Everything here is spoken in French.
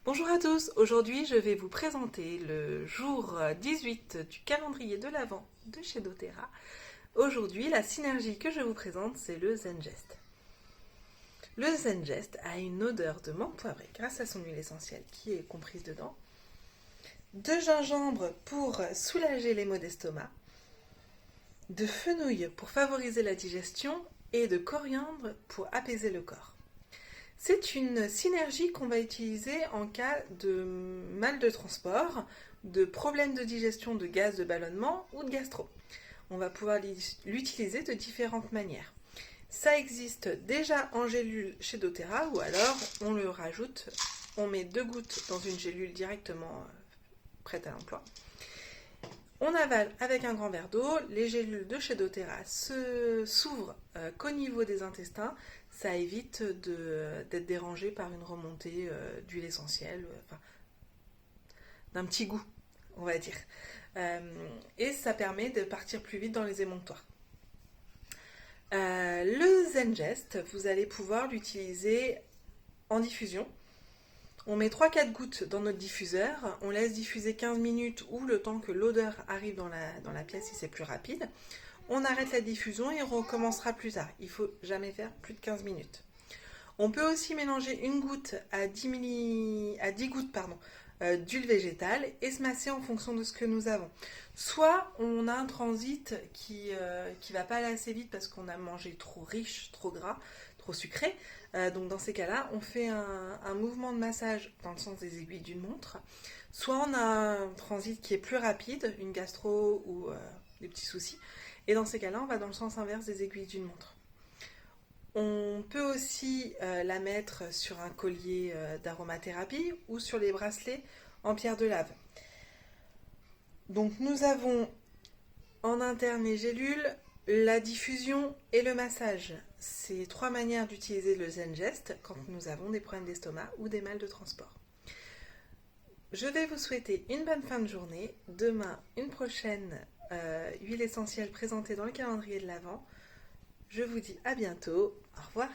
Bonjour à tous, aujourd'hui je vais vous présenter le jour 18 du calendrier de l'Avent de chez doTERRA. Aujourd'hui, la synergie que je vous présente, c'est le Zengest. Le Zengest a une odeur de menthe poivrée grâce à son huile essentielle qui est comprise dedans, de gingembre pour soulager les maux d'estomac, de fenouil pour favoriser la digestion et de coriandre pour apaiser le corps. C'est une synergie qu'on va utiliser en cas de mal de transport, de problèmes de digestion, de gaz de ballonnement ou de gastro. On va pouvoir l'utiliser de différentes manières. Ça existe déjà en gélule chez doTERRA ou alors on le rajoute, on met 2 gouttes dans une gélule directement prête à l'emploi. On avale avec un grand verre d'eau, les gélules de chez doTERRA s'ouvrent qu'au niveau des intestins, ça évite d'être dérangé par une remontée d'huile essentielle, d'un petit goût, on va dire. Et ça permet de partir plus vite dans les émonctoires. Le Zengest, vous allez pouvoir l'utiliser en diffusion. On met 3-4 gouttes dans notre diffuseur, on laisse diffuser 15 minutes ou le temps que l'odeur arrive dans la pièce si c'est plus rapide. On arrête la diffusion et on recommencera plus tard. Il ne faut jamais faire plus de 15 minutes. On peut aussi mélanger une goutte à 10 gouttes d'huile végétale et se masser en fonction de ce que nous avons. Soit on a un transit qui va pas aller assez vite parce qu'on a mangé trop riche, trop gras, trop sucré. Donc dans ces cas-là, on fait un mouvement de massage dans le sens des aiguilles d'une montre. Soit on a un transit qui est plus rapide, une gastro ou des petits soucis. Et dans ces cas-là, on va dans le sens inverse des aiguilles d'une montre. On peut aussi la mettre sur un collier d'aromathérapie ou sur les bracelets en pierre de lave. Donc nous avons en interne les gélules, la diffusion et le massage. C'est 3 manières d'utiliser le Zengest quand nous avons des problèmes d'estomac ou des mal de transport. Je vais vous souhaiter une bonne fin de journée. Demain, une prochaine huile essentielle présentée dans le calendrier de l'Avent. Je vous dis à bientôt. Au revoir.